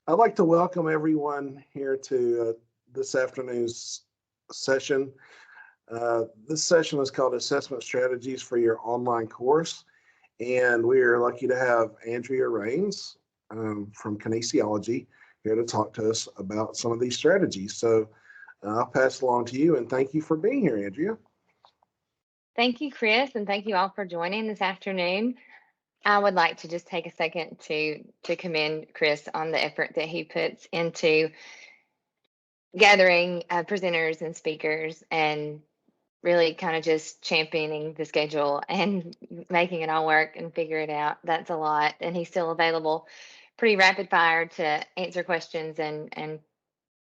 I'd like to welcome everyone here to this afternoon's session. This session is called Assessment Strategies for Your Online Course, and we are lucky to have Andrea Rains from Kinesiology here to talk to us about some of these strategies. So I'll pass it along to you, and thank you for being here, Andrea. Thank you, Chris, and thank you all for joining this afternoon. I would like to just take a second to commend Chris on the effort that he puts into gathering presenters and speakers and really kind of just championing the schedule and making it all work and figure it out. That's a lot. And he's still available pretty rapid fire to answer questions and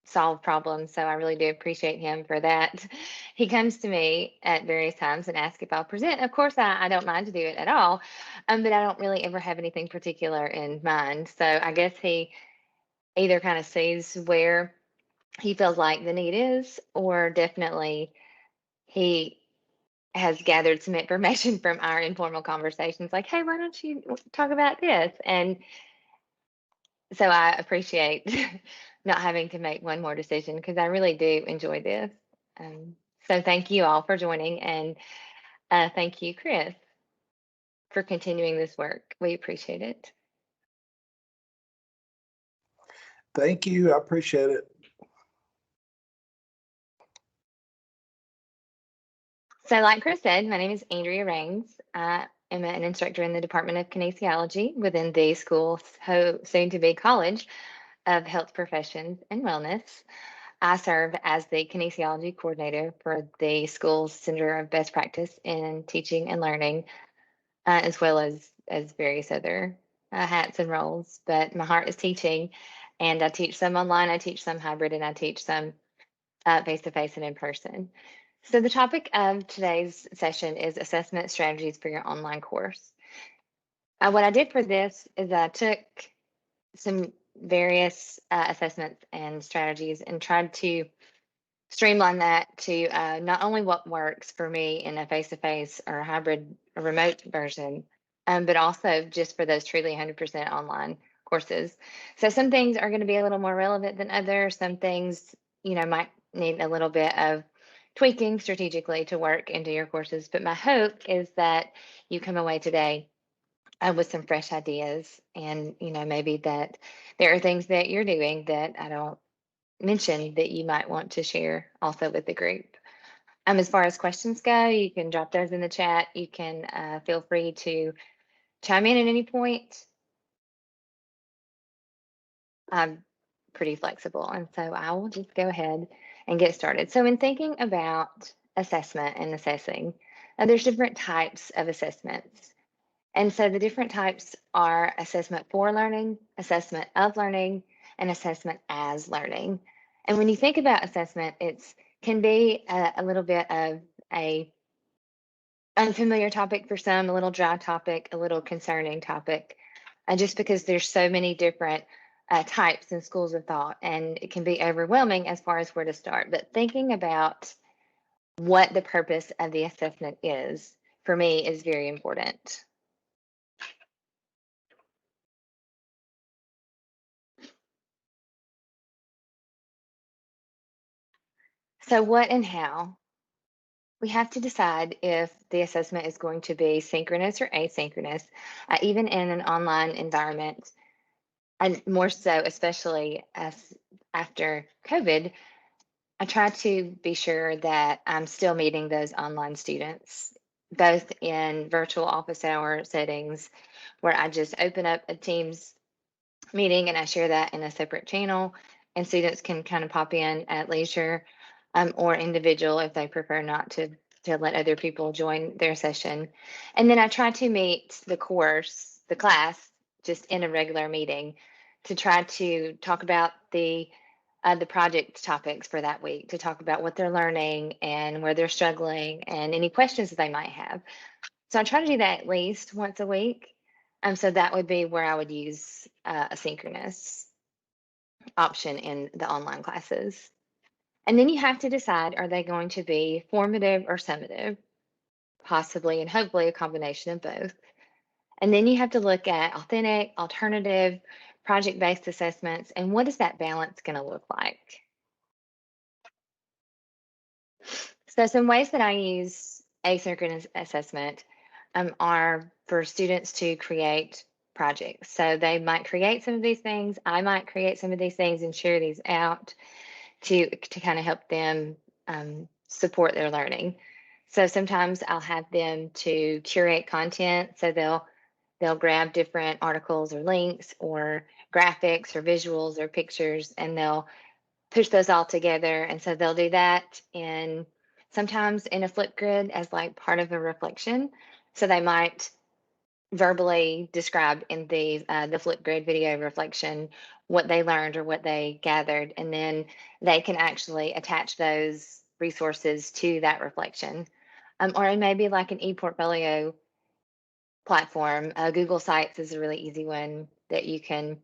solve problems. So I really do appreciate him for that. He comes to me at various times and asks if I'll present. Of course, I don't mind to do it at all, but I don't really ever have anything particular in mind. So I guess he either kind of sees where he feels like the need is, or definitely he has gathered some information from our informal conversations like, hey, why don't you talk about this? And so I appreciate not having to make one more decision because I really do enjoy this. Um, so thank you all for joining, and thank you, Chris, for continuing this work. We appreciate it. Thank you. I appreciate it. So, like Chris said, my name is Andrea Rains. I am an instructor in the Department of Kinesiology within the school, soon to be College of Health Professions and Wellness. I serve as the kinesiology coordinator for the school's Center of Best Practice in Teaching and Learning, as well as various other hats and roles. But my heart is teaching, and I teach some online, I teach some hybrid, and I teach some face to face and in person. So the topic of today's session is assessment strategies for your online course. What I did for this is I took some various assessments and strategies and tried to streamline that to not only what works for me in a face-to-face or hybrid or remote version, but also just for those truly 100% online courses. So some things are going to be a little more relevant than others. Some things, might need a little bit of tweaking strategically to work into your courses. But my hope is that you come away today with some fresh ideas, and maybe that there are things that you're doing that I don't mention that you might want to share also with the group. As far as questions go, you can drop those in the chat. You can feel free to chime in at any point. I'm pretty flexible, and so I will just go ahead and get started. So in thinking about assessment and assessing, there's different types of assessments. And so the different types are assessment for learning, assessment of learning, and assessment as learning. And when you think about assessment, it can be a little bit of a unfamiliar topic for some, a little dry topic, a little concerning topic, just because there's so many different types and schools of thought, and it can be overwhelming as far as where to start. But thinking about what the purpose of the assessment is, for me, is very important. So what and how? We have to decide if the assessment is going to be synchronous or asynchronous, even in an online environment, and more so, especially as after COVID. I try to be sure that I'm still meeting those online students, both in virtual office hour settings where I just open up a Teams meeting and I share that in a separate channel, and students can kind of pop in at leisure, or individual if they prefer not to let other people join their session. And then I try to meet the class, just in a regular meeting to try to talk about the project topics for that week, to talk about what they're learning and where they're struggling and any questions that they might have. So I try to do that at least once a week. So that would be where I would use a synchronous option in the online classes. And then you have to decide, are they going to be formative or summative? Possibly and hopefully a combination of both. And then you have to look at authentic, alternative, project-based assessments, and what is that balance going to look like? So some ways that I use asynchronous assessment are for students to create projects. So they might create some of these things. I might create some of these things and share these out to kind of help them support their learning. So sometimes I'll have them to curate content. So they'll grab different articles or links or graphics or visuals or pictures, and they'll push those all together. And so they'll do that in sometimes in a Flipgrid as like part of a reflection. So they might verbally describe in the Flipgrid video reflection what they learned or what they gathered, and then they can actually attach those resources to that reflection. Or it may be like an e-portfolio platform. Google Sites is a really easy one that you can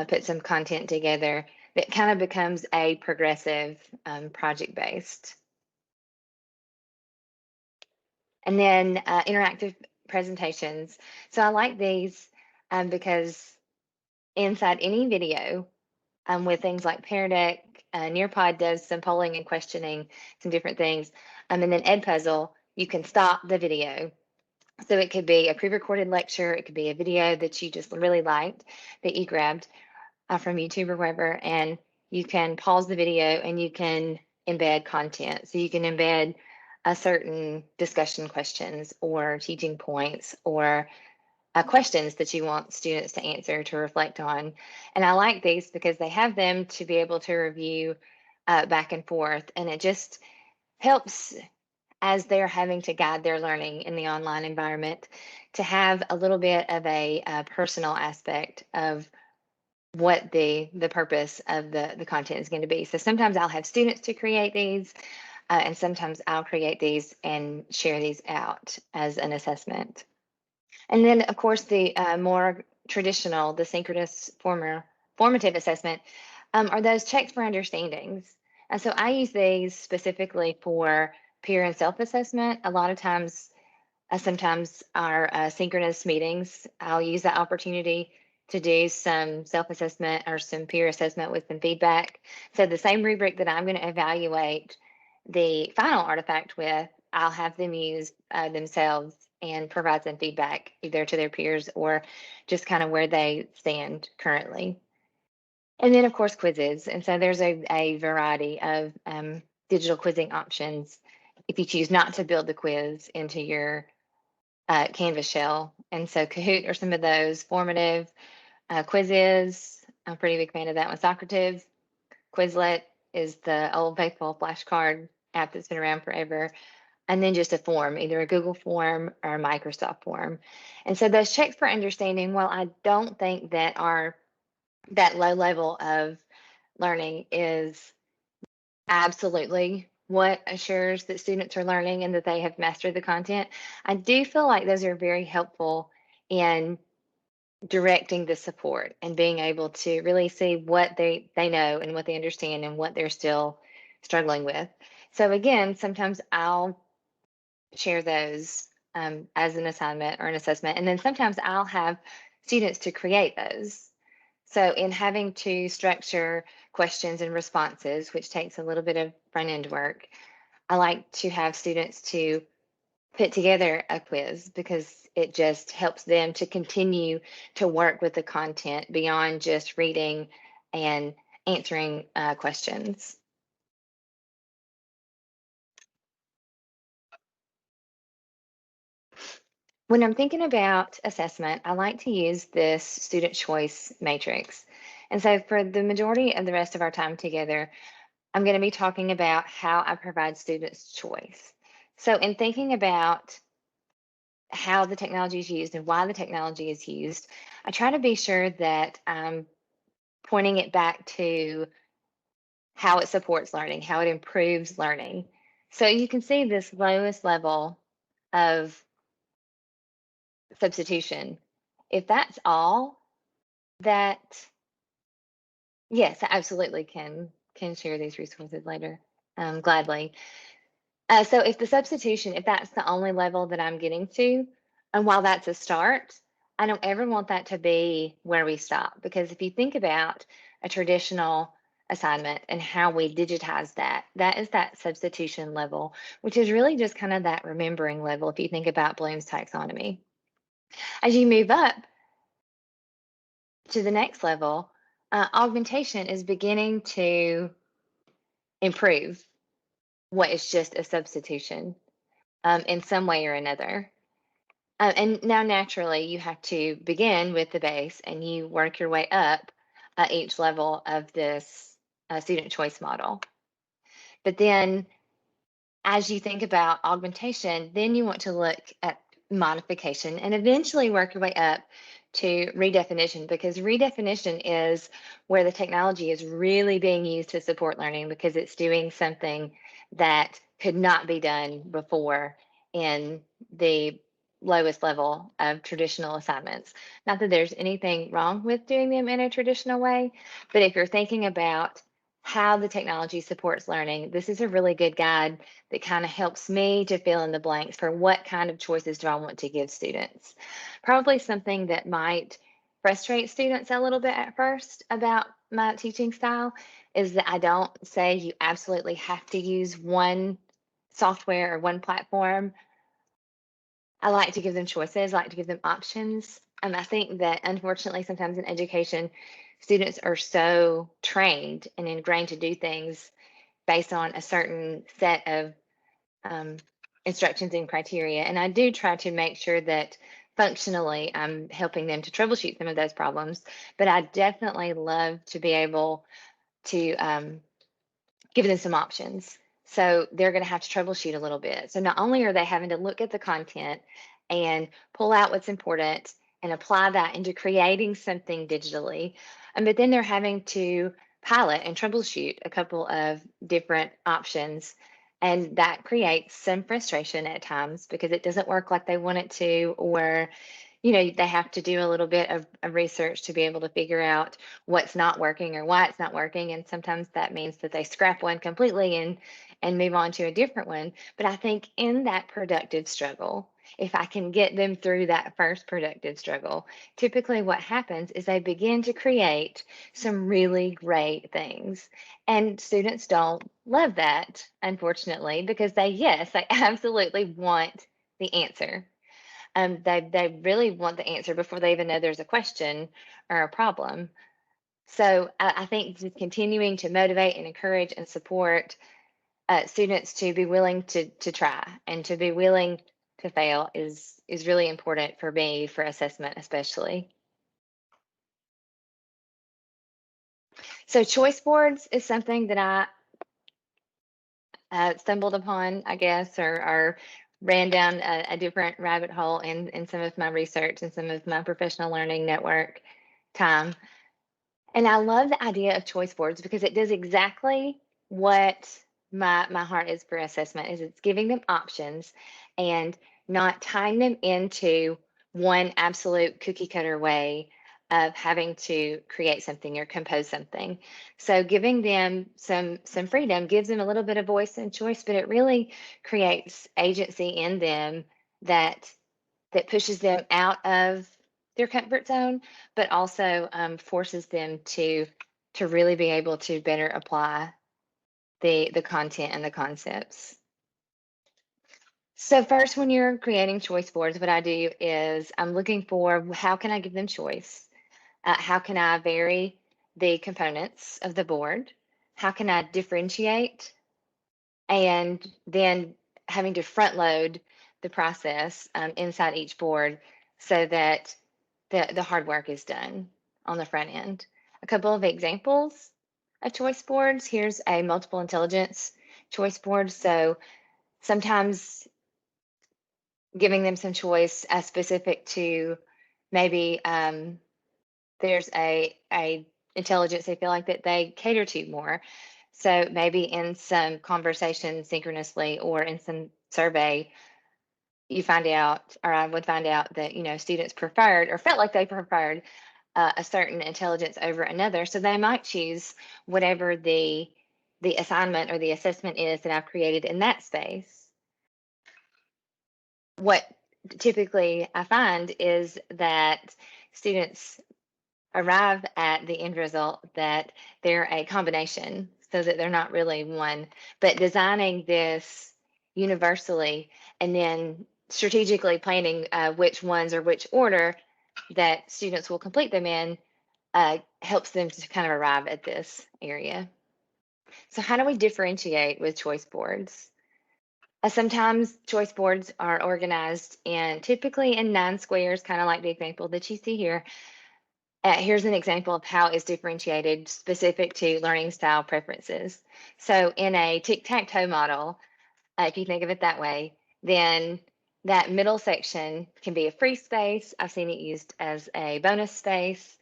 put some content together that kind of becomes a progressive project based. And then interactive presentations. So I like these because inside any video, with things like Pear Deck, Nearpod does some polling and questioning, some different things. And then Edpuzzle, you can stop the video. So it could be a pre-recorded lecture, it could be a video that you just really liked that you grabbed from YouTube or wherever, and you can pause the video and you can embed content. So you can embed a certain discussion questions or teaching points or questions that you want students to answer to reflect on. And I like these because they have them to be able to review back and forth, and it just helps as they're having to guide their learning in the online environment to have a little bit of a personal aspect of what the purpose of the content is going to be. So sometimes I'll have students to create these, and sometimes I'll create these and share these out as an assessment. And then, of course, the more traditional, the synchronous formative assessment are those checks for understandings. And so I use these specifically for peer and self-assessment. A lot of times, sometimes our synchronous meetings, I'll use that opportunity to do some self-assessment or some peer assessment with some feedback. So the same rubric that I'm going to evaluate the final artifact with, I'll have them use themselves and provide some feedback either to their peers or just kind of where they stand currently. And then, of course, quizzes. And so there's a variety of digital quizzing options if you choose not to build the quiz into your Canvas shell. And so Kahoot are some of those formative quizzes. I'm a pretty big fan of that one. Socrative, Quizlet is the old faithful flashcard app that's been around forever. And then just a form, either a Google form or a Microsoft form. And so those checks for understanding, while I don't think that low level of learning is absolutely what assures that students are learning and that they have mastered the content, I do feel like those are very helpful in directing the support and being able to really see what they know and what they understand and what they're still struggling with. So again, sometimes I'll share those as an assignment or an assessment, and then sometimes I'll have students to create those. So in having to structure questions and responses, which takes a little bit of front end work, I like to have students to put together a quiz because it just helps them to continue to work with the content beyond just reading and answering questions. When I'm thinking about assessment, I like to use this student choice matrix. And so for the majority of the rest of our time together, I'm going to be talking about how I provide students choice. So in thinking about how the technology is used and why the technology is used, I try to be sure that I'm pointing it back to how it supports learning, how it improves learning. So you can see this lowest level of substitution. If that's all, that yes, I absolutely can share these resources later, gladly. So if the substitution, if that's the only level that I'm getting to, and while that's a start, I don't ever want that to be where we stop, because if you think about a traditional assignment and how we digitize that, that is that substitution level, which is really just kind of that remembering level if you think about Bloom's taxonomy. As you move up to the next level, augmentation is beginning to improve what is just a substitution in some way or another. And now, naturally, you have to begin with the base and you work your way up each level of this student choice model. But then, as you think about augmentation, then you want to look at modification and eventually work your way up to redefinition, because redefinition is where the technology is really being used to support learning because it's doing something that could not be done before in the lowest level of traditional assignments. Not that there's anything wrong with doing them in a traditional way, but if you're thinking about how the technology supports learning, this is a really good guide that kind of helps me to fill in the blanks for what kind of choices do I want to give students. Probably something that might frustrate students a little bit at first about my teaching style is that I don't say you absolutely have to use one software or one platform. I like to give them choices, I like to give them options. And I think that unfortunately, sometimes in education, students are so trained and ingrained to do things based on a certain set of um, instructions and criteria. And I do try to make sure that functionally I'm helping them to troubleshoot some of those problems. But I definitely love to be able to give them some options. So they're going to have to troubleshoot a little bit. So not only are they having to look at the content and pull out what's important and apply that into creating something digitally, but then they're having to pilot and troubleshoot a couple of different options. And that creates some frustration at times because it doesn't work like they want it to, or they have to do a little bit of research to be able to figure out what's not working or why it's not working. And sometimes that means that they scrap one completely and move on to a different one. But I think in that productive struggle, if I can get them through that first productive struggle, typically what happens is they begin to create some really great things. And students don't love that, unfortunately, because yes, they absolutely want the answer. They really want the answer before they even know there's a question or a problem. So I think just continuing to motivate and encourage and support students to be willing to try and to be willing to fail is really important for me, for assessment especially. So choice boards is something that I stumbled upon, I guess, or ran down a different rabbit hole in some of my research and some of my professional learning network time. And I love the idea of choice boards because it does exactly what my heart is for assessment is it's giving them options and not tying them into one absolute cookie cutter way of having to create something or compose something. So giving them some freedom gives them a little bit of voice and choice, but it really creates agency in them that pushes them out of their comfort zone, but also forces them to really be able to better apply the content and the concepts. So first, when you're creating choice boards, what I do is I'm looking for how can I give them choice? How can I vary the components of the board? How can I differentiate? And then having to front load the process inside each board so that the hard work is done on the front end. A couple of examples of choice boards. Here's a multiple intelligence choice board. So sometimes giving them some choice specific to maybe there's a intelligence they feel like that they cater to more. So maybe in some conversation synchronously or in some survey, you find out, or I would find out that students preferred or felt like they preferred a certain intelligence over another. So they might choose whatever the assignment or the assessment is that I've created in that space. What typically I find is that students arrive at the end result that they're a combination so that they're not really one, but designing this universally and then strategically planning which ones or which order that students will complete them in helps them to kind of arrive at this area. So how do we differentiate with choice boards? Sometimes choice boards are organized in typically in 9 squares, kind of like the example that you see here. Here's an example of how it's differentiated specific to learning style preferences. So in a tic-tac-toe model, if you think of it that way, then that middle section can be a free space. I've seen it used as a bonus space.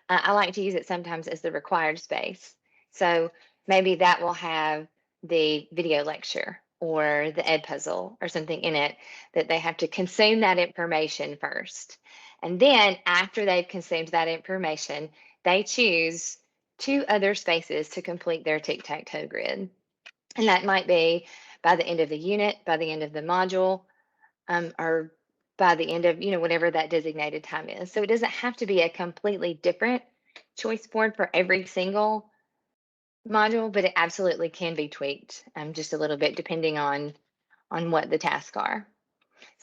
I like to use it sometimes as the required space. So maybe that will have the video lecture or the ed puzzle or something in it that they have to consume that information first. And then after they've consumed that information, they choose 2 other spaces to complete their tic-tac-toe grid. And that might be by the end of the unit, by the end of the module, or by the end of, whatever that designated time is. So it doesn't have to be a completely different choice board for every single module, but it absolutely can be tweaked just a little bit depending on what the tasks are.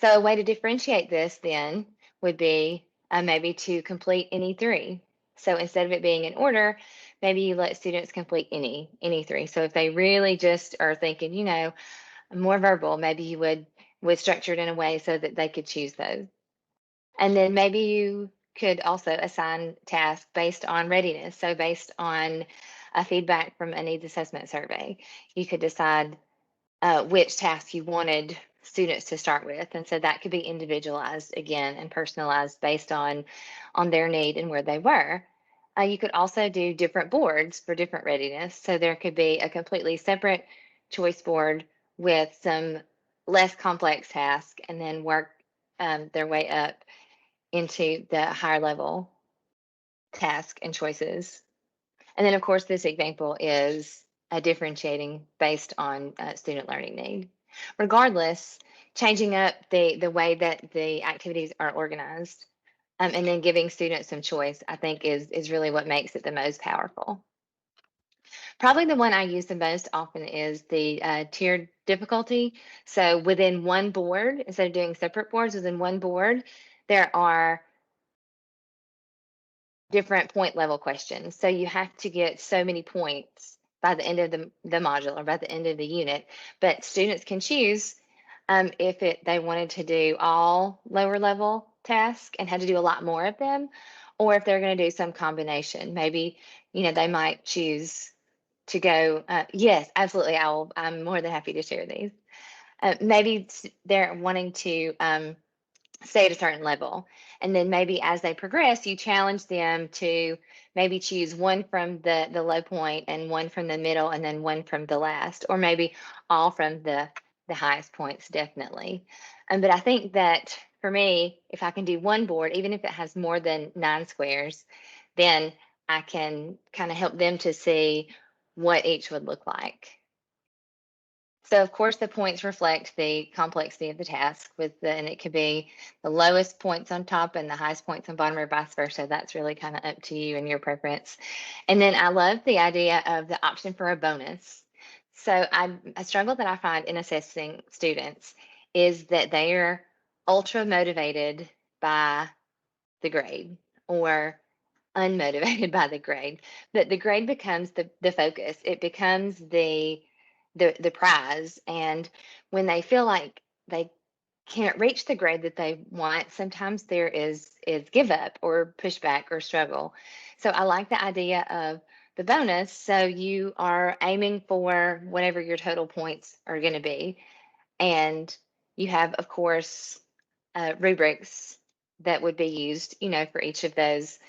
So a way to differentiate this then would be maybe to complete any 3. So instead of it being in order, maybe you let students complete any 3. So if they really just are thinking, more verbal, maybe you would structure it in a way so that they could choose those. And then maybe you could also assign tasks based on readiness. So based on feedback from a needs assessment survey, you could decide which tasks you wanted students to start with. And so that could be individualized again and personalized based on their need and where they were. You could also do different boards for different readiness. So there could be a completely separate choice board with some less complex tasks and then work their way up into the higher level task and choices. And then, of course, this example is differentiating based on student learning need. Regardless, changing up the way that the activities are organized and then giving students some choice, I think, is really what makes it the most powerful. Probably the one I use the most often is the tiered difficulty. So within one board, instead of doing separate boards, within one board, there are different point level questions. So you have to get so many points by the end of the module or by the end of the unit. But students can choose if they wanted to do all lower level tasks and had to do a lot more of them, or if they're going to do some combination. Maybe, they might choose to go, yes, absolutely. I'm more than happy to share these. Maybe they're wanting to stay at a certain level. And then maybe as they progress, you challenge them to maybe choose one from the low point and one from the middle and then one from the last, or maybe all from the highest points, definitely. But I think that for me, if I can do one board, even if it has more than 9 squares, then I can kind of help them to see what each would look like. So of course the points reflect the complexity of the task and it could be the lowest points on top and the highest points on bottom or vice versa. That's really kind of up to you and your preference. And then I love the idea of the option for a bonus. So a struggle that I find in assessing students is that they are ultra motivated by the grade or unmotivated by the grade, but the grade becomes the focus. It becomes the prize. And when they feel like they can't reach the grade that they want, sometimes there is give up or pushback or struggle. So I like the idea of the bonus. So you are aiming for whatever your total points are going to be. And you have, of course, rubrics that would be used, for each of those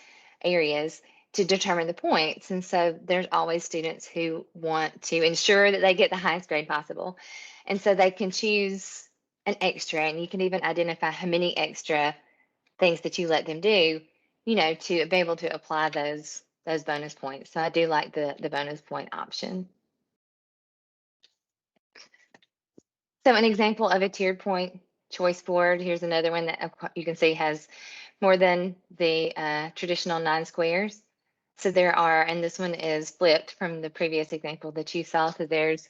areas to determine the points. And so there's always students who want to ensure that they get the highest grade possible. And so they can choose an extra, and you can even identify how many extra things that you let them do, to be able to apply those bonus points. So I do like the bonus point option. So an example of a tiered point choice board. Here's another one that you can see has more than the traditional 9 squares. So there are, and this one is flipped from the previous example that you saw. So there's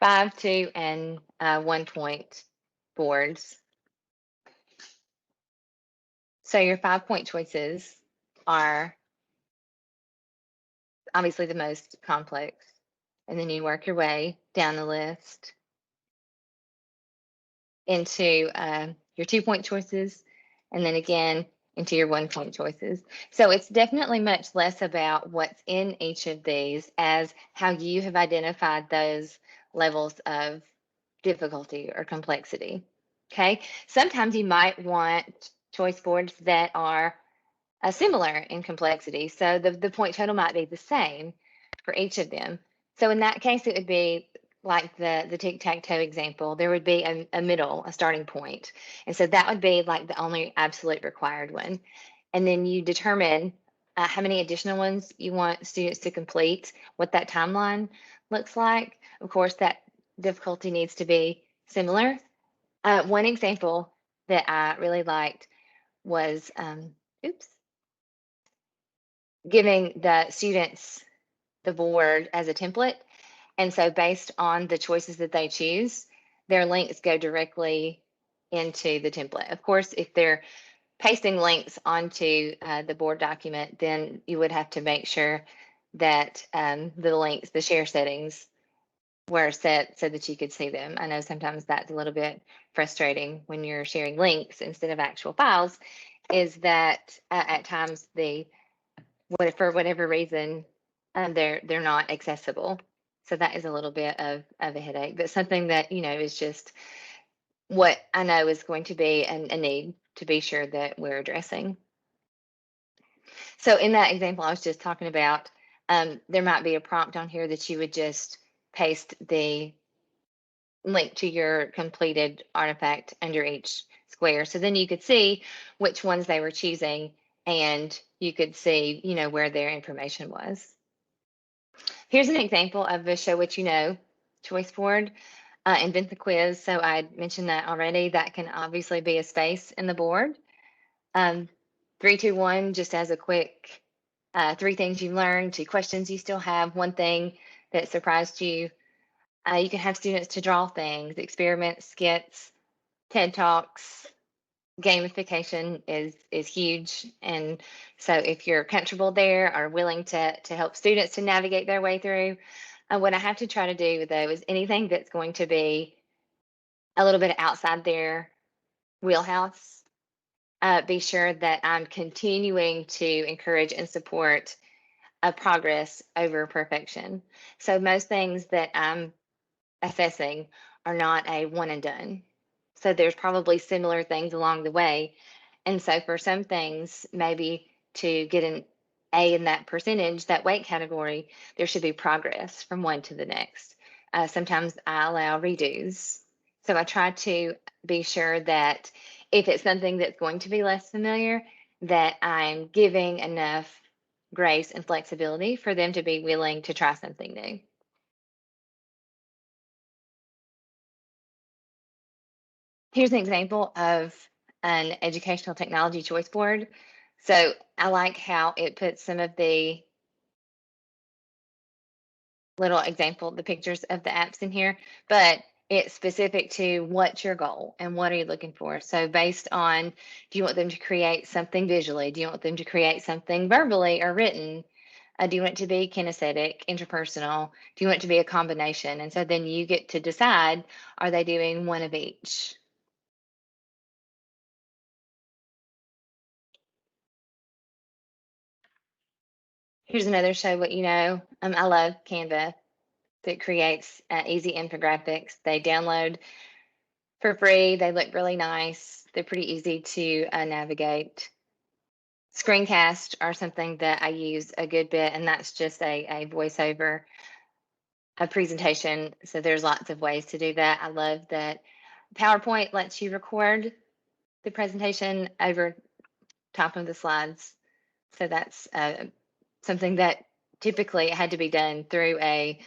5, 2, and 1 point boards. So your 5-point choices are obviously the most complex. And then you work your way down the list into your 2-point choices, and then again into your 1-point choices. So it's definitely much less about what's in each of these as how you have identified those levels of difficulty or complexity. Okay, sometimes you might want choice boards that are similar in complexity. So the point total might be the same for each of them. So in that case, it would be like the tic-tac-toe example. There would be a middle, a starting point. And so that would be like the only absolute required one. And then you determine how many additional ones you want students to complete, what that timeline looks like. Of course, that difficulty needs to be similar. One example that I really liked was, oops, giving the students the board as a template. And so based on the choices that they choose, their links go directly into the template. Of course, if they're pasting links onto the board document, then you would have to make sure that the links, the share settings were set so that you could see them. I know sometimes that's a little bit frustrating when you're sharing links instead of actual files, is that at times for whatever reason, they're not accessible. So that is a little bit of a headache, but something that, is just what I know is going to be a need to be sure that we're addressing. So in that example I was just talking about, there might be a prompt on here that you would just paste the link to your completed artifact under each square. So then you could see which ones they were choosing, and you could see, where their information was. Here's an example of a show what you know choice board. Invent the quiz. So I mentioned that already. That can obviously be a space in the board. 3, 2, 1, just as a quick 3 things you learned, 2 questions you still have, 1 thing that surprised you. You can have students to draw things, experiments, skits, TED Talks. Gamification is huge, and so if you're comfortable there or willing to help students to navigate their way through, what I have to try to do though is anything that's going to be a little bit outside their wheelhouse. Be sure that I'm continuing to encourage and support progress over perfection. So most things that I'm assessing are not a one and done. So there's probably similar things along the way. And so for some things, maybe to get an A in that percentage, that weight category, there should be progress from one to the next. Sometimes I allow redos. So I try to be sure that if it's something that's going to be less familiar, that I'm giving enough grace and flexibility for them to be willing to try something new. Here's an example of an educational technology choice board. So I like how it puts some of the little example, the pictures of the apps in here, but it's specific to what's your goal and what are you looking for. So based on, do you want them to create something visually? Do you want them to create something verbally or written? Do you want it to be kinesthetic, interpersonal? Do you want it to be a combination? And so then you get to decide, are they doing one of each? Here's another show what you know. I love Canva that creates easy infographics. They download for free. They look really nice. They're pretty easy to navigate. Screencasts are something that I use a good bit, and that's just a voiceover, a presentation. So there's lots of ways to do that. I love that PowerPoint lets you record the presentation over top of the slides. So that's something that typically had to be done through a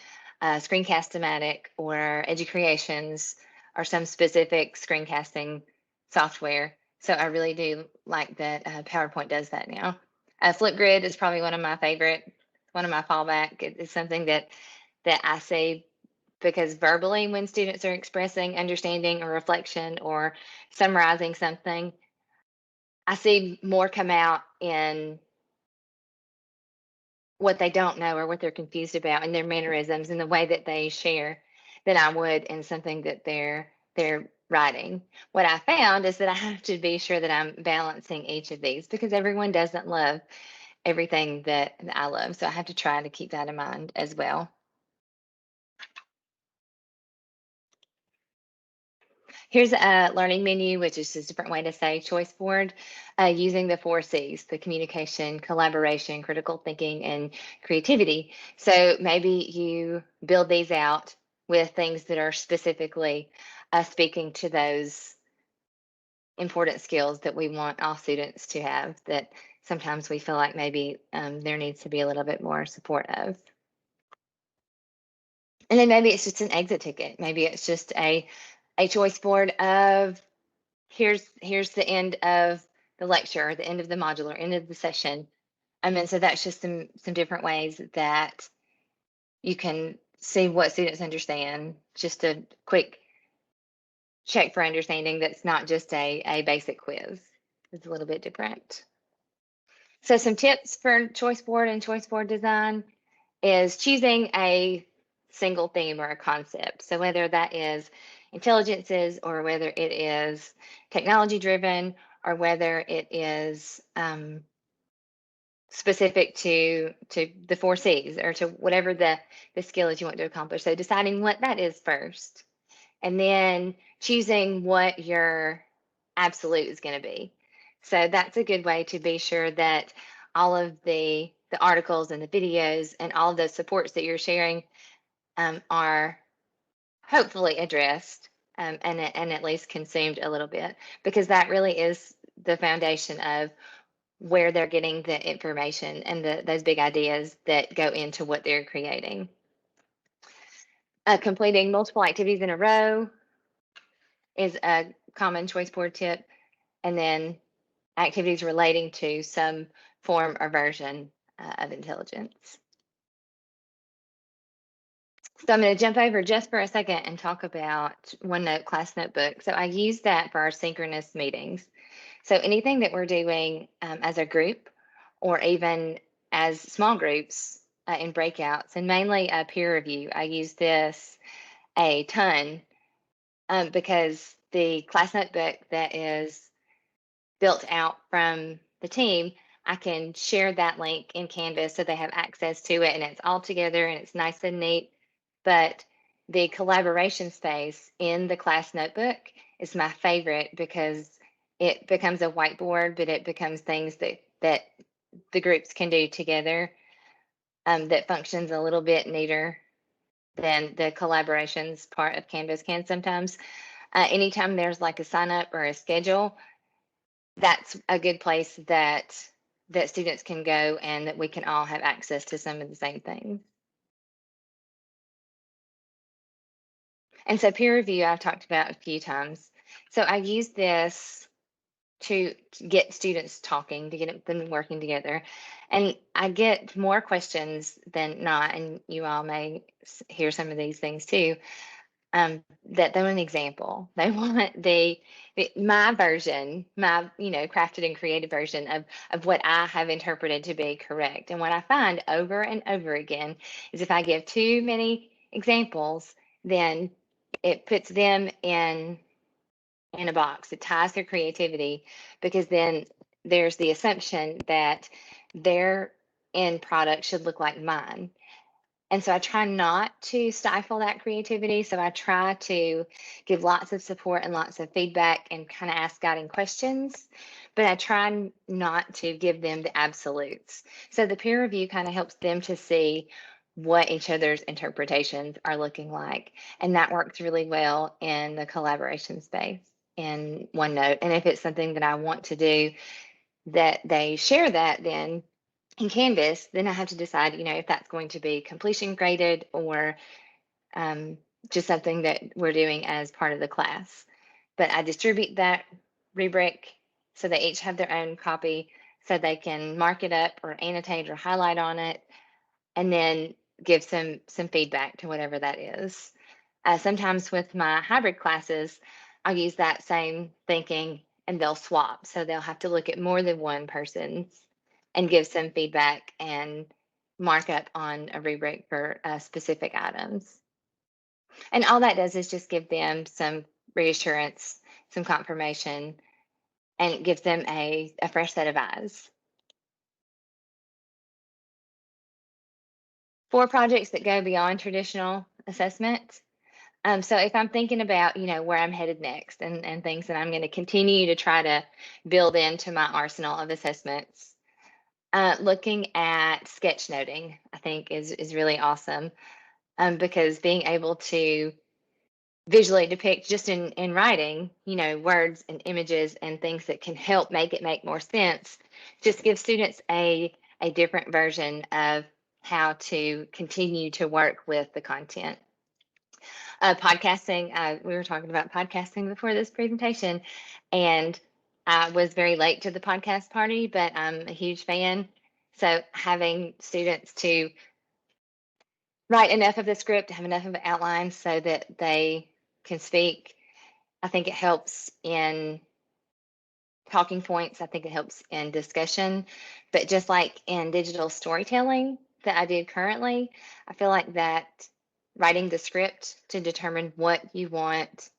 Screencast-O-Matic or EduCreations or some specific screencasting software. So I really do like that PowerPoint does that now. Flipgrid is probably one of my favorite, one of my fallback. It's something that I see because verbally, when students are expressing understanding or reflection or summarizing something, I see more come out in what they don't know or what they're confused about and their mannerisms and the way that they share than I would in something that they're writing. What I found is that I have to be sure that I'm balancing each of these because everyone doesn't love everything that I love. So I have to try to keep that in mind as well. Here's a learning menu, which is just a different way to say choice board, using the 4 C's, the communication, collaboration, critical thinking, and creativity. So maybe you build these out with things that are specifically speaking to those important skills that we want all students to have that sometimes we feel like maybe there needs to be a little bit more support of. And then maybe it's just an exit ticket. Maybe it's just a choice board of here's the end of the lecture, the end of the module, or end of the session. And so that's just some different ways that you can see what students understand. Just a quick check for understanding that's not just a basic quiz. It's a little bit different. So some tips for choice board and choice board design is choosing a single theme or a concept. So whether that is intelligences or whether it is technology driven or whether it is specific to the 4 C's or to whatever the skill is you want to accomplish. So deciding what that is first, and then choosing what your absolute is going to be. So that's a good way to be sure that all of the articles and the videos and all of the supports that you're sharing are hopefully addressed and at least consumed a little bit, because that really is the foundation of where they're getting the information and those big ideas that go into what they're creating. Completing multiple activities in a row is a common choice board tip, and then activities relating to some form or version of intelligence. So I'm going to jump over just for a second and talk about OneNote Class Notebook. So I use that for our synchronous meetings. So anything that we're doing as a group or even as small groups in breakouts, and mainly peer review, I use this a ton because the class notebook that is built out from the team, I can share that link in Canvas so they have access to it and it's all together and it's nice and neat. But the collaboration space in the class notebook is my favorite because it becomes a whiteboard, but it becomes things that the groups can do together that functions a little bit neater than the collaborations part of Canvas can sometimes. Anytime there's like a sign up or a schedule, that's a good place that students can go and that we can all have access to some of the same things. And so peer review I've talked about a few times. So I use this to get students talking, to get them working together. And I get more questions than not, and you all may hear some of these things too, that they want an example. They want my version, my crafted and created version of what I have interpreted to be correct. And what I find over and over again is if I give too many examples, then it puts them in a box. It ties their creativity because then there's the assumption that their end product should look like mine. And so I try not to stifle that creativity. So I try to give lots of support and lots of feedback and kind of ask guiding questions, but I try not to give them the absolutes. So the peer review kind of helps them to see what each other's interpretations are looking like. And that works really well in the collaboration space in OneNote. And if it's something that I want to do, that they share that then in Canvas, then I have to decide, if that's going to be completion graded or just something that we're doing as part of the class. But I distribute that rubric, so they each have their own copy, so they can mark it up or annotate or highlight on it, and then give some feedback to whatever that is. Sometimes with my hybrid classes, I'll use that same thinking and they'll swap. So they'll have to look at more than one person's and give some feedback and mark up on a rubric for specific items. And all that does is just give them some reassurance, some confirmation, and it gives them a fresh set of eyes. For projects that go beyond traditional assessment, so if I'm thinking about, where I'm headed next and things that I'm going to continue to try to build into my arsenal of assessments, looking at sketchnoting, I think is really awesome, because being able to visually depict just in writing, words and images and things that can help make it make more sense, just gives students a different version of how to continue to work with the content. Podcasting, we were talking about podcasting before this presentation, and I was very late to the podcast party, but I'm a huge fan. So having students to write enough of the script, have enough of an outline so that they can speak, I think it helps in talking points. I think it helps in discussion. But just like in digital storytelling that I do currently, I feel like that writing the script to determine what you want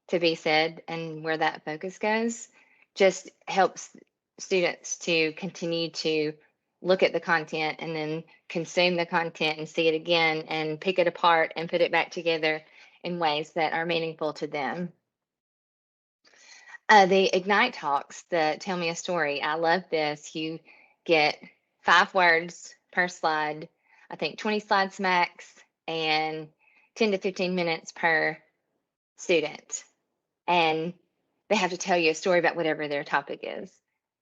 to be said and where that focus goes just helps students to continue to look at the content and then consume the content and see it again and pick it apart and put it back together in ways that are meaningful to them. The Ignite talks, the Tell Me a Story. I love this. You get 5 words per slide, I think 20 slides max, and 10 to 15 minutes per student. And they have to tell you a story about whatever their topic is.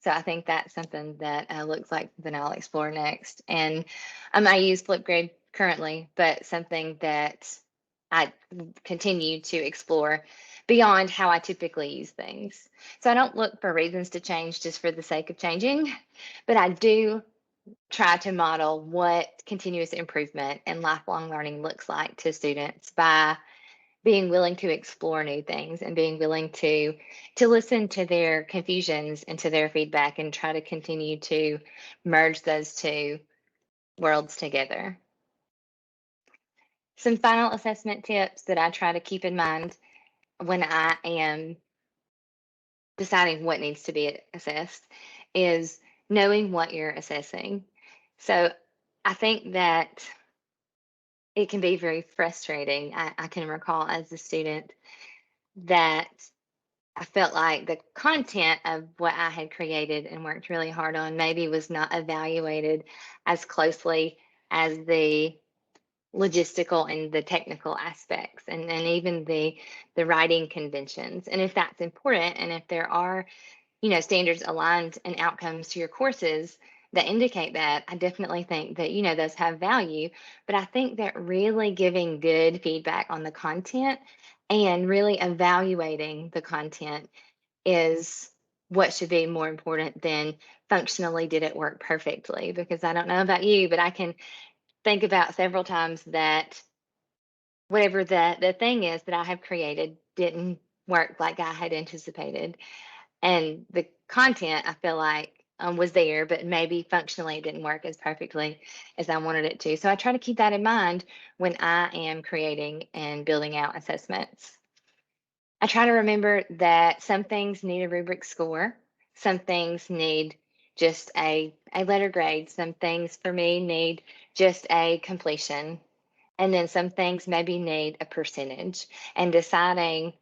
So I think that's something that looks like something I'll explore next. And I use Flipgrid currently, but something that I continue to explore beyond how I typically use things. So I don't look for reasons to change just for the sake of changing, but I do try to model what continuous improvement and lifelong learning looks like to students by being willing to explore new things and being willing to listen to their confusions and to their feedback and try to continue to merge those two worlds together. Some final assessment tips that I try to keep in mind when I am deciding what needs to be assessed is knowing what you're assessing. So I think that it can be very frustrating. I can recall as a student that I felt like the content of what I had created and worked really hard on maybe was not evaluated as closely as the logistical and the technical aspects and even the writing conventions. And if that's important and if there are, standards aligned and outcomes to your courses that indicate that, I definitely think that, those have value. But I think that really giving good feedback on the content and really evaluating the content is what should be more important than functionally did it work perfectly. Because I don't know about you, but I can think about several times that whatever the thing is that I have created didn't work like I had anticipated. And the content I feel like was there, but maybe functionally it didn't work as perfectly as I wanted it to. So I try to keep that in mind when I am creating and building out assessments. I try to remember that some things need a rubric score, some things need just a letter grade, some things for me need just a completion, and then some things maybe need a percentage, and deciding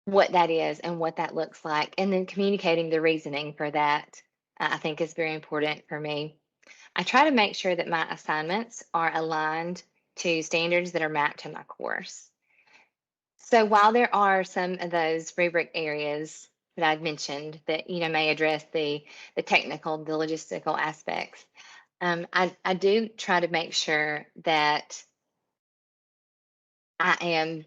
what that is and what that looks like, and then communicating the reasoning for that, I think is very important for me. I try to make sure that my assignments are aligned to standards that are mapped to my course. So while there are some of those rubric areas that I've mentioned that may address the technical, the logistical aspects, I do try to make sure that I am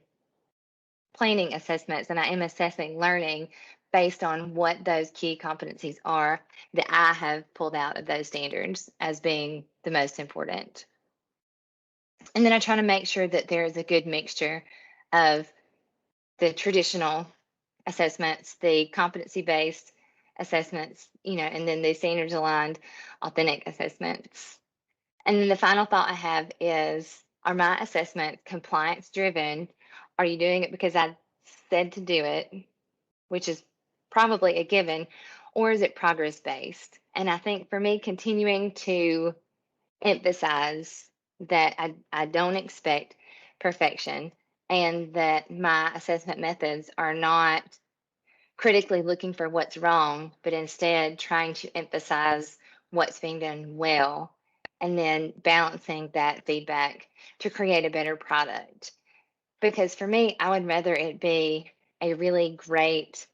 planning assessments and I am assessing learning based on what those key competencies are that I have pulled out of those standards as being the most important. And then I try to make sure that there is a good mixture of the traditional assessments, the competency based assessments, and then the standards aligned, authentic assessments. And then the final thought I have is, are my assessments compliance driven? Are you doing it because I said to do it, which is probably a given, or is it progress based? And I think for me, continuing to emphasize that I don't expect perfection and that my assessment methods are not critically looking for what's wrong, but instead trying to emphasize what's being done well and then balancing that feedback to create a better product. Because for me, I would rather it be a really great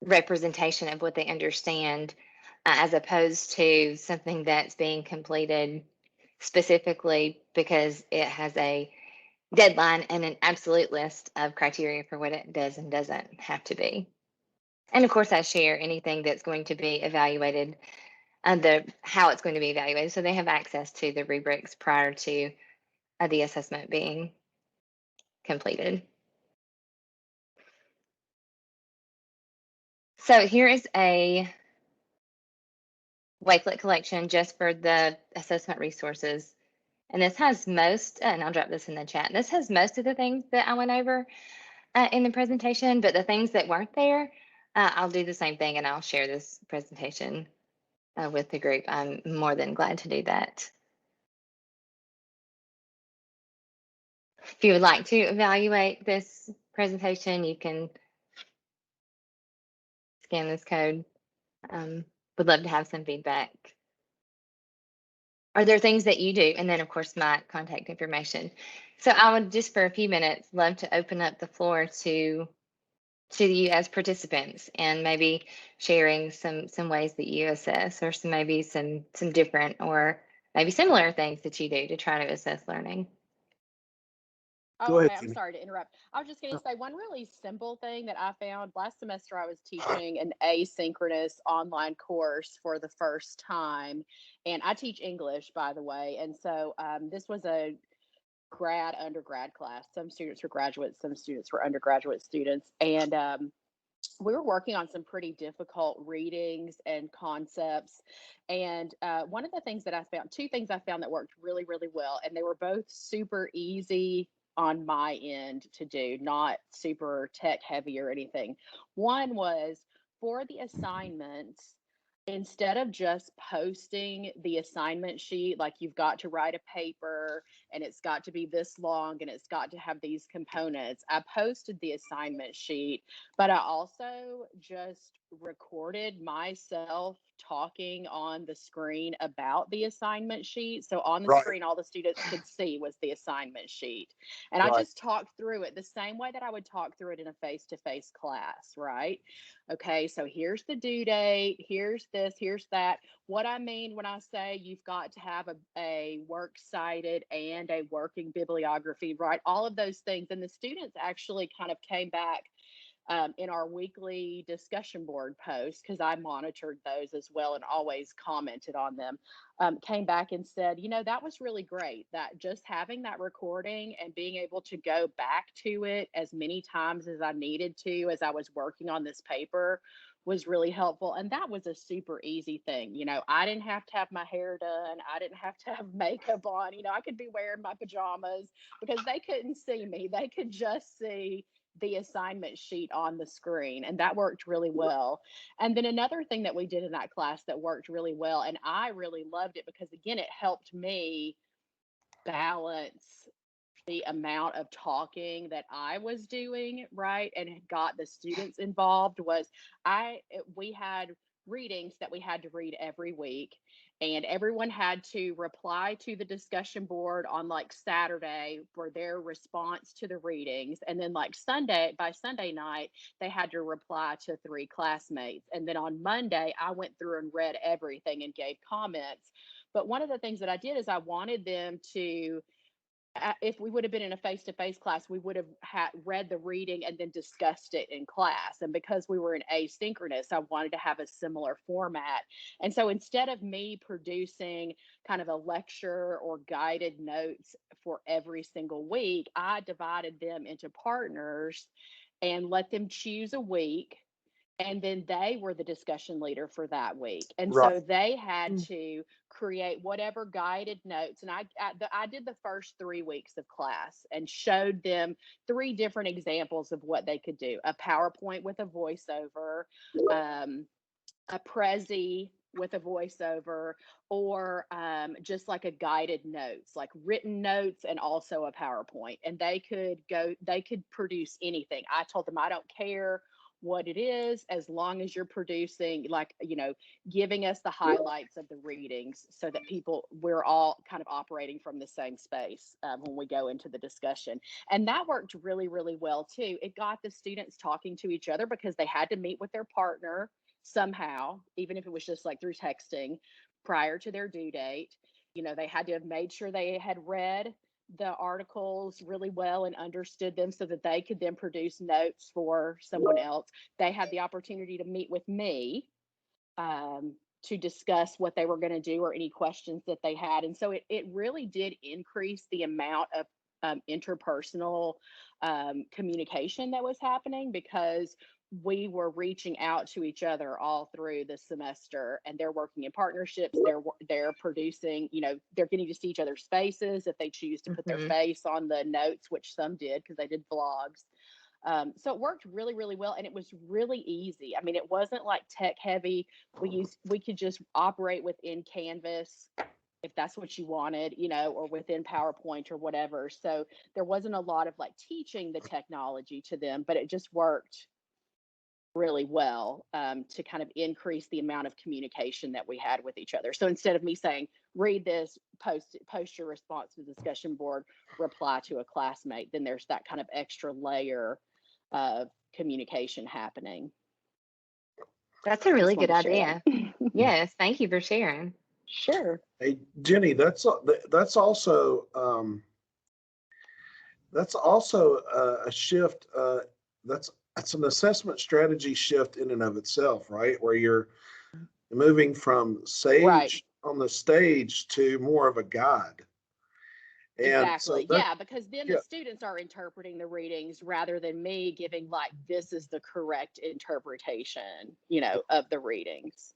representation of what they understand, as opposed to something that's being completed specifically because it has a deadline and an absolute list of criteria for what it does and doesn't have to be. And of course, I share anything that's going to be evaluated and the how it's going to be evaluated, so they have access to the rubrics prior to the assessment being completed. So here is a Wakelet collection just for the assessment resources. And this has most, and I'll drop this in the chat. This has most of the things that I went over in the presentation, but the things that weren't there, I'll do the same thing and I'll share this presentation with the group. I'm more than glad to do that. If you would like to evaluate this presentation, you can scan this code. Would love to have some feedback. Are there things that you do? And then, of course, my contact information. So I would just for a few minutes love to open up the floor to you as participants and maybe sharing some ways that you assess or maybe some different or maybe similar things that you do to try to assess learning. Oh, Go ahead, okay. I'm Timmy. sorry to interrupt. I was just going to say one really simple thing that I found last semester. I was teaching an asynchronous online course for the first time, and I teach English, by the way. And so this was a undergrad class. Some students were graduates, some students were undergraduate students, and we were working on some pretty difficult readings and concepts. And one of the things that I found, two things I found that worked really, really well, and they were both super easy on my end to do, not super tech heavy or anything. One was for the assignments, instead of just posting the assignment sheet, like you've got to write a paper and it's got to be this long and it's got to have these components, I posted the assignment sheet, but I also just recorded myself talking on the screen about the assignment sheet. So on the Right, screen, all the students could see was the assignment sheet. And I right, just talked through it the same way that I would talk through it in a face-to-face class, right? Okay, so here's the due date, here's this, here's that. What I mean when I say you've got to have a works cited and a working bibliography, right? All of those things. And the students actually kind of came back in our weekly discussion board posts, because I monitored those as well and always commented on them, came back and said, that was really great. That just having that recording and being able to go back to it as many times as I needed to as I was working on this paper was really helpful. And that was a super easy thing. I didn't have to have my hair done. I didn't have to have makeup on. I could be wearing my pajamas because they couldn't see me. They could just see the assignment sheet on the screen, and that worked really well. And then another thing that we did in that class that worked really well, and I really loved it because again, it helped me balance the amount of talking that I was doing, right, and got the students involved, was we had readings that we had to read every week, and everyone had to reply to the discussion board on like Saturday for their response to the readings, and then like by Sunday night they had to reply to 3 classmates, and then on Monday I went through and read everything and gave comments. But one of the things that I did is I wanted them to if we would have been in a face-to-face class, we would have read the reading and then discussed it in class. And because we were in asynchronous, I wanted to have a similar format. And so instead of me producing kind of a lecture or guided notes for every single week, I divided them into partners and let them choose a week, and then they were the discussion leader for that week. And Right. so they had to create whatever guided notes. And I did the first 3 weeks of class and showed them 3 different examples of what they could do: a PowerPoint with a voiceover, a Prezi with a voiceover, or just like a guided notes, like written notes, and also a PowerPoint. And they could produce anything. I told them, I don't care what it is, as long as you're producing, like, giving us the highlights of the readings, so that we're all kind of operating from the same space when we go into the discussion. And that worked really, really well too. It got the students talking to each other, because they had to meet with their partner somehow, even if it was just like through texting prior to their due date. They had to have made sure they had read the articles really well and understood them, so that they could then produce notes for someone else. They had the opportunity to meet with me to discuss what they were going to do or any questions that they had. And so it really did increase the amount of interpersonal communication that was happening, because we were reaching out to each other all through the semester, and they're working in partnerships. They're producing, they're getting to see each other's faces if they choose to put their face on the notes, which some did because they did vlogs. So it worked really, really well, and it was really easy. I mean, it wasn't like tech heavy. We could just operate within Canvas if that's what you wanted, or within PowerPoint or whatever. So there wasn't a lot of like teaching the technology to them, but it just worked really well to kind of increase the amount of communication that we had with each other. So instead of me saying, read this, post your response to the discussion board, reply to a classmate, then there's that kind of extra layer of communication happening. That's a really good idea. Yes, thank you for sharing. Sure. Hey, Jenny, that's also a shift. That's an assessment strategy shift in and of itself, right? Where you're moving from sage on the stage to more of a guide. And exactly. Because then the students are interpreting the readings rather than me giving like, this is the correct interpretation, of the readings.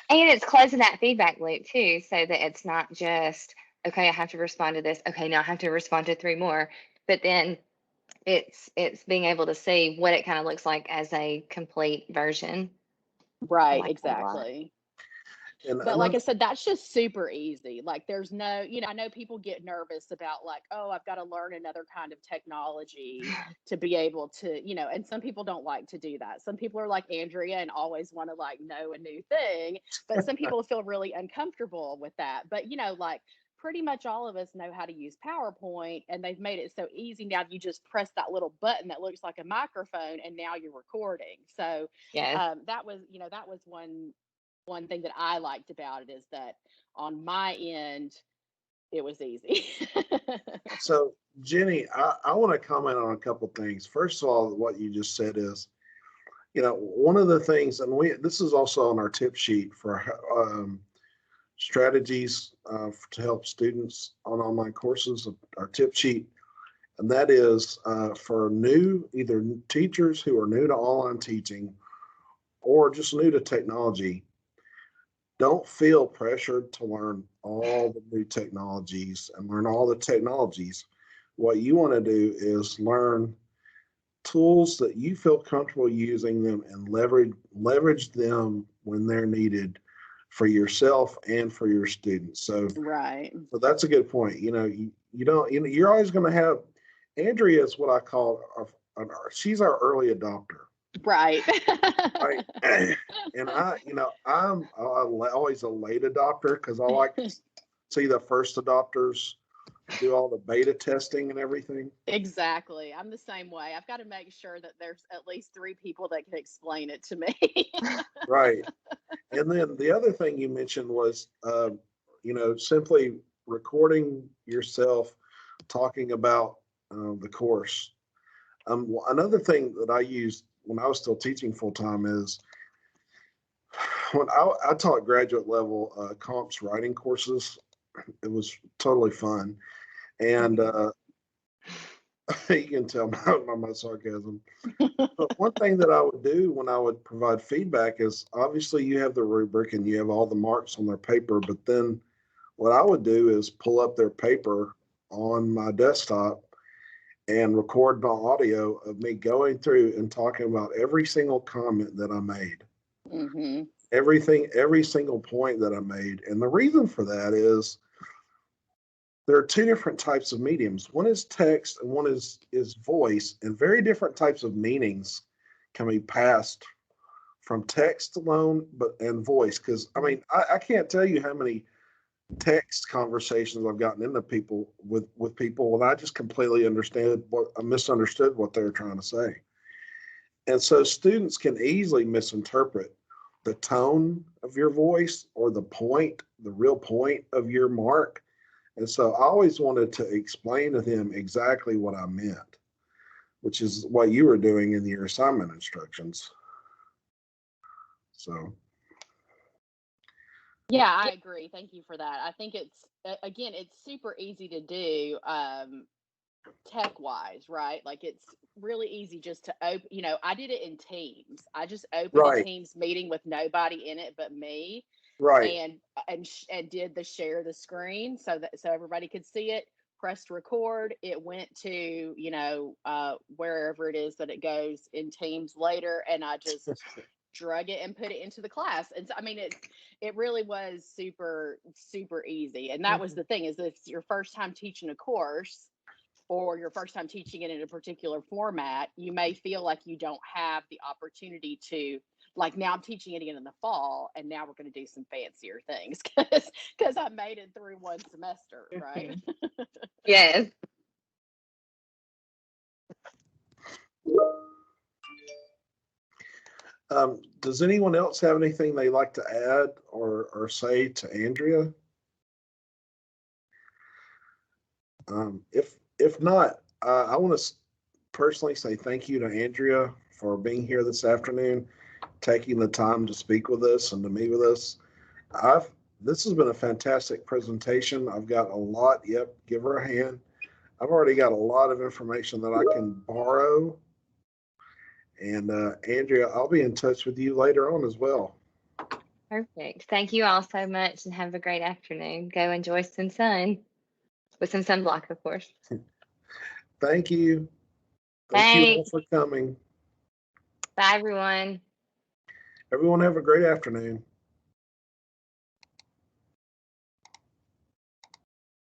And it's closing that feedback loop too, so that it's not just, okay, I have to respond to this. Okay, now I have to respond to 3 more. But then it's being able to see what it kind of looks like as a complete version. Right, exactly. But like I said, that's just super easy. Like there's no, I know people get nervous about like, oh, I've got to learn another kind of technology to be able to, and some people don't like to do that. Some people are like Andrea and always want to like know a new thing, but some people feel really uncomfortable with that. But, like pretty much all of us know how to use PowerPoint, and they've made it so easy. Now you just press that little button that looks like a microphone, and now you're recording. So that was one thing that I liked about it, is that on my end, it was easy. So Jenny, I want to comment on a couple of things. First of all, what you just said is, one of the things, and this is also on our tip sheet for strategies to help students on online courses, our tip sheet, and that is for either teachers who are new to online teaching or just new to technology. Don't feel pressured to learn all the new technologies and learn all the technologies. What you want to do is learn tools that you feel comfortable using them and leverage them when they're needed for yourself and for your students. So that's a good point. You're always going to have, Andrea is what I call she's our early adopter. Right. And I'm always a late adopter, because I like to see the first adopters do all the beta testing and everything. Exactly. I'm the same way. I've got to make sure that there's at least 3 people that can explain it to me. Right. And then the other thing you mentioned was, simply recording yourself talking about the course. Another thing that I used when I was still teaching full time is when I taught graduate level comps writing courses. It was totally fun, and you can tell by my sarcasm. But one thing that I would do when I would provide feedback is obviously you have the rubric and you have all the marks on their paper, but then what I would do is pull up their paper on my desktop and record my audio of me going through and talking about every single comment that I made. Mm-hmm. Every single point that I made. And the reason for that is there are two different types of mediums. One is text and one is voice, and very different types of meanings can be passed from text alone and voice. Because I mean, I can't tell you how many text conversations I've gotten into people with people when I just completely misunderstood what they were trying to say. And so students can easily misinterpret the tone of your voice or the real point of your mark. And so I always wanted to explain to them exactly what I meant, which is what you were doing in your assignment instructions. So. Yeah, I agree. Thank you for that. I think again, it's super easy to do tech wise, right? Like it's really easy just to open, I did it in Teams. I just opened a Right. Teams meeting with nobody in it but me. Right. And did the share the screen so everybody could see it, pressed record, it went to wherever it is that it goes in Teams later, and I just drug it and put it into the class. And so, I mean, it really was super super easy. And that was the thing, is if it's your first time teaching a course or your first time teaching it in a particular format, you may feel like you don't have the opportunity to, like, now I'm teaching it again in the fall, and now we're going to do some fancier things because I made it through one semester, right? Yes. Does anyone else have anything they'd like to add or say to Andrea? If not, I want to personally say thank you to Andrea for being here this afternoon, taking the time to speak with us and to meet with us. This has been a fantastic presentation. I've got a lot. Yep, give her a hand. I've already got a lot of information that I can borrow. And Andrea, I'll be in touch with you later on as well. Perfect. Thank you all so much and have a great afternoon. Go enjoy some sun with some sunblock, of course. Thank you. Thank you all for coming. Bye, everyone. Everyone have a great afternoon.